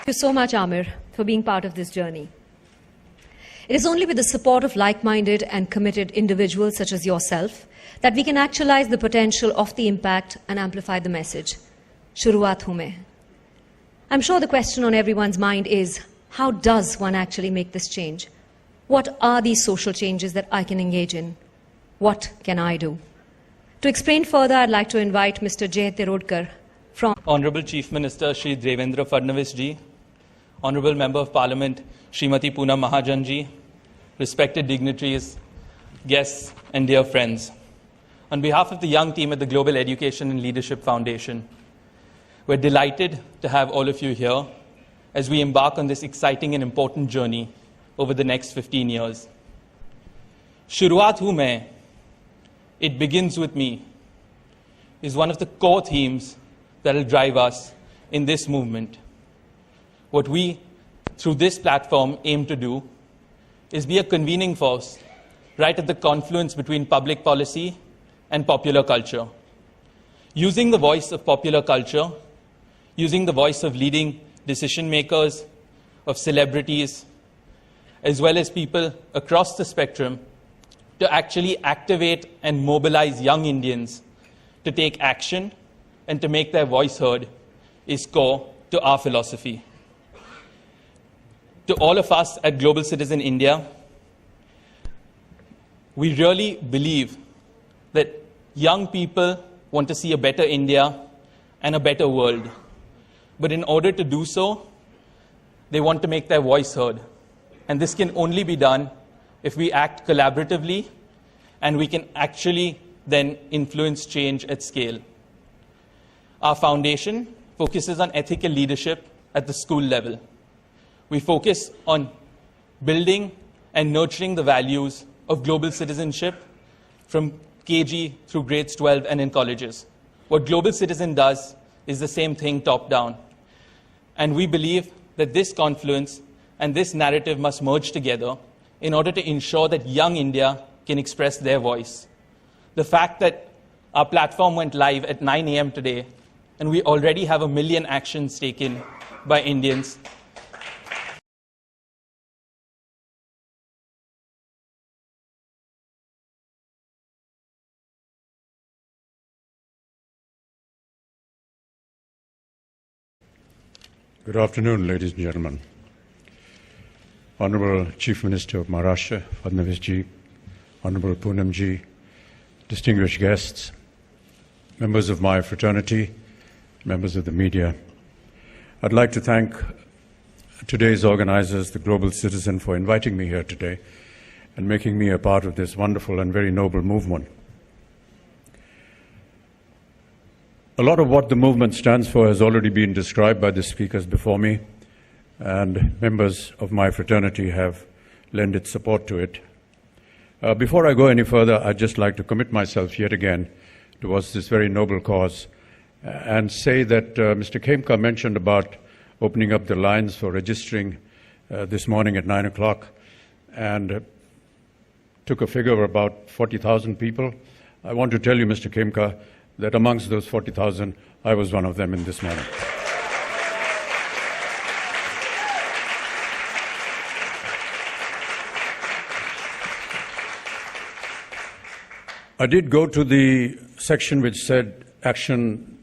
Thank you so much, Amir, for being part of this journey. It is only with the support of like-minded and committed individuals such as yourself that we can actualize the potential of the impact and amplify the message. Shuruaat hu main. I'm sure the question on everyone's mind is, how does one actually make this change? What are these social changes that I can engage in? What can I do? To explain further, I'd like to invite Mr. Jay Tirodkar from Honorable Chief Minister Shri Devendra Fadnavis ji, Honorable Member of Parliament Srimati Poonam Mahajan ji, respected dignitaries, guests and dear friends. On behalf of the young team at the Global Education and Leadership Foundation, we're delighted to have all of you here as we embark on this exciting and important journey over the next 15 years. Shuruaat hu main, it begins with me, is one of the core themes that will drive us in this movement. What we, through this platform, aim to do is be a convening force right at the confluence between public policy and popular culture. Using the voice of popular culture, using the voice of leading decision makers, of celebrities, as well as people across the spectrum, to actually activate and mobilize young Indians to take action and to make their voice heard is core to our philosophy. To all of us at Global Citizen India, we really believe that young people want to see a better India and a better world. But in order to do so, they want to make their voice heard. And this can only be done if we act collaboratively and we can actually then influence change at scale. Our foundation focuses on ethical leadership at the school level. We focus on building and nurturing the values of global citizenship from KG through grades 12 and in colleges. What Global Citizen does is the same thing top down. And we believe that this confluence and this narrative must merge together in order to ensure that young India can express their voice. The fact that our platform went live at 9 a.m. today and we already have 1 million actions taken by Indians Good afternoon, ladies and gentlemen. Honorable Chief Minister of Maharashtra, Fadnavis ji, Honorable Poonam ji, distinguished guests, members of my fraternity, members of the media. I'd like to thank today's organizers, the Global Citizen, for inviting me here today and making me a part of this wonderful and very noble movement. A lot of what the movement stands for has already been described by the speakers before me, and members of my fraternity have lent its support to it. Before I go any further, I'd just like to commit myself yet again towards this very noble cause and say that Mr. Khemka mentioned about opening up the lines for registering this morning at 9 o'clock and took a figure of about 40,000 people. I want to tell you, Mr. Khemka, that amongst those 40,000, I was one of them in this morning. I did go to the section which said action,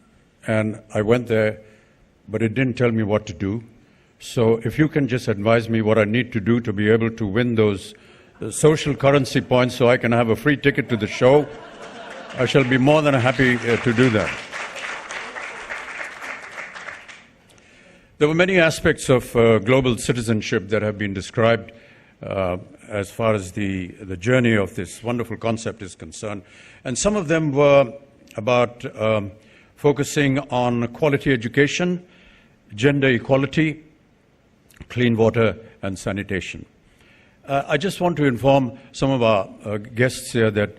and I went there, but it didn't tell me what to do. So if you can just advise me what I need to do to be able to win those social currency points so I can have a free ticket to the show, I shall be more than happy to do that. There were many aspects of global citizenship that have been described as far as the journey of this wonderful concept is concerned. And some of them were about focusing on quality education, gender equality, clean water and sanitation. I just want to inform some of our guests here that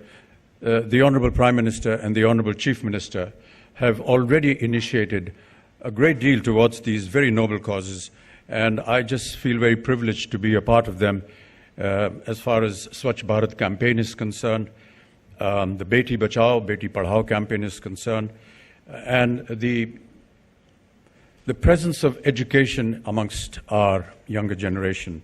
the Honorable Prime Minister and the Honorable Chief Minister have already initiated a great deal towards these very noble causes, and I just feel very privileged to be a part of them as far as Swachh Bharat campaign is concerned, the Beti Bachao, Beti Padhao campaign is concerned, and the the presence of education amongst our younger generation.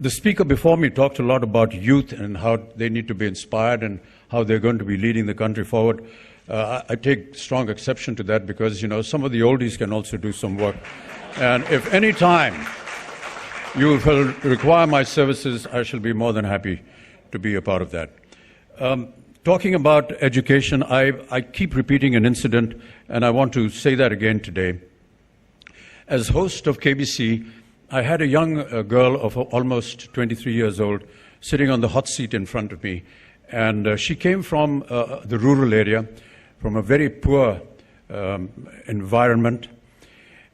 The speaker before me talked a lot about youth and how they need to be inspired and how they're going to be leading the country forward. I take strong exception to that because, you know, some of the oldies can also do some work. And if any time you will require my services, I shall be more than happy to be a part of that. Talking about education, I keep repeating an incident, and I want to say that again today. As host of KBC, I had a young girl of almost 23 years old sitting on the hot seat in front of me, and she came from the rural area, from a very poor environment,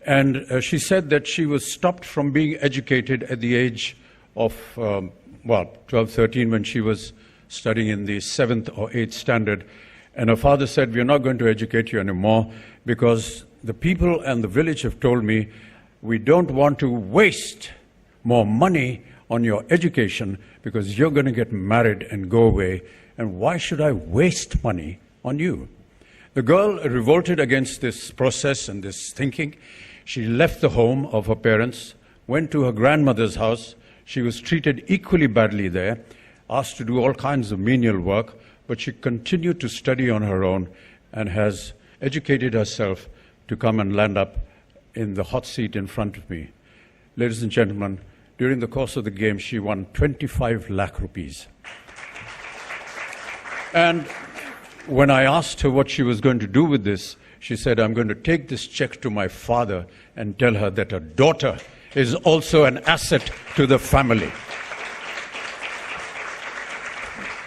and she said that she was stopped from being educated at the age of, 12, 13, when she was studying in the 7th or 8th standard, and her father said, "We're not going to educate you anymore because the people and the village have told me we don't want to waste more money on your education because you're going to get married and go away, and why should I waste money on you?" The girl revolted against this process and this thinking. She left the home of her parents, went to her grandmother's house. She was treated equally badly there, asked to do all kinds of menial work, but she continued to study on her own and has educated herself to come and land up in the hot seat in front of me. Ladies and gentlemen, during the course of the game, she won 25 lakh rupees. And when I asked her what she was going to do with this, she said, "I'm going to take this check to my father and tell her that her daughter is also an asset to the family."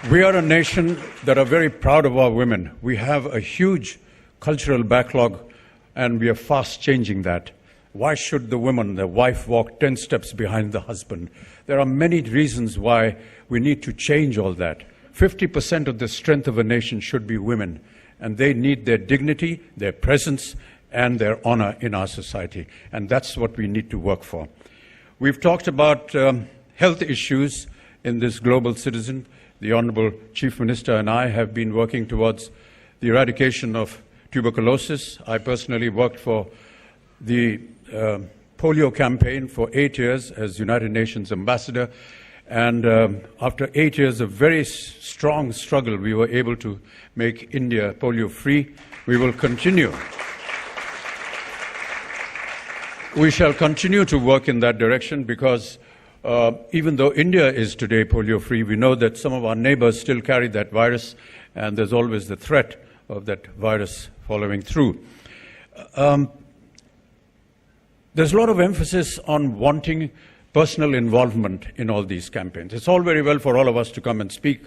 We are a nation that are very proud of our women. We have a huge cultural backlog, and we are fast changing that. Why should the woman, the wife, walk 10 steps behind the husband? There are many reasons why we need to change all that. 50% of the strength of a nation should be women, and they need their dignity, their presence, and their honor in our society. And that's what we need to work for. We've talked about health issues in this global citizen. The Honorable Chief Minister and I have been working towards the eradication of tuberculosis. I personally worked for the polio campaign for 8 years as United Nations ambassador. And after 8 years of very strong struggle, we were able to make India polio-free. We will continue. We shall continue to work in that direction because even though India is today polio-free, we know that some of our neighbors still carry that virus, and there's always the threat of that virus following through. There's a lot of emphasis on wanting personal involvement in all these campaigns. It's all very well for all of us to come and speak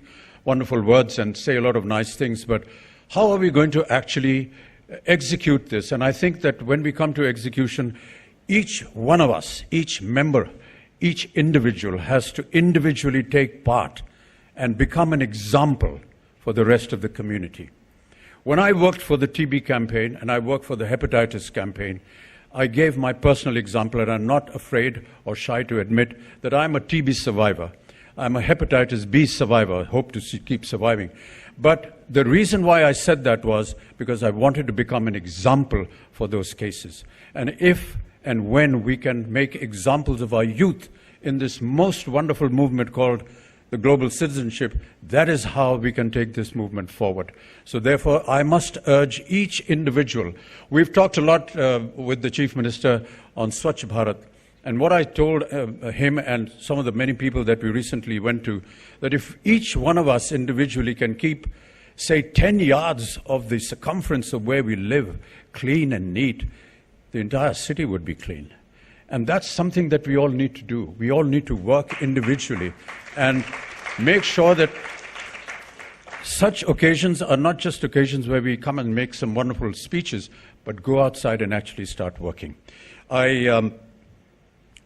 wonderful words and say a lot of nice things, but how are we going to actually execute this? And I think that when we come to execution, each one of us, each member, each individual has to individually take part and become an example for the rest of the community. When I worked for the TB campaign and I worked for the hepatitis campaign, I gave my personal example, and I'm not afraid or shy to admit that I'm a TB survivor. I'm a hepatitis B survivor. I hope to keep surviving. But the reason why I said that was because I wanted to become an example for those cases. And if and when we can make examples of our youth in this most wonderful movement called the global citizenship, that is how we can take this movement forward. So therefore, I must urge each individual. We've talked a lot with the Chief Minister on Swachh Bharat, and what I told him and some of the many people that we recently went to, that if each one of us individually can keep, say, 10 yards of the circumference of where we live clean and neat, the entire city would be clean. And that's something that we all need to do. We all need to work individually and make sure that such occasions are not just occasions where we come and make some wonderful speeches, but go outside and actually start working. I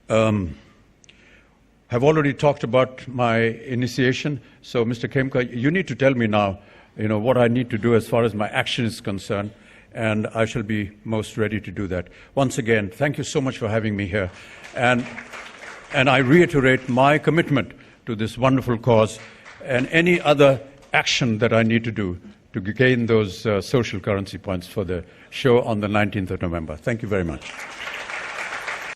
have already talked about my initiation. So, Mr. Khemka, you need to tell me now, what I need to do as far as my action is concerned, and I shall be most ready to do that. Once again, thank you so much for having me here. And I reiterate my commitment to this wonderful cause and any other action that I need to do to gain those social currency points for the show on the 19th of November. Thank you very much.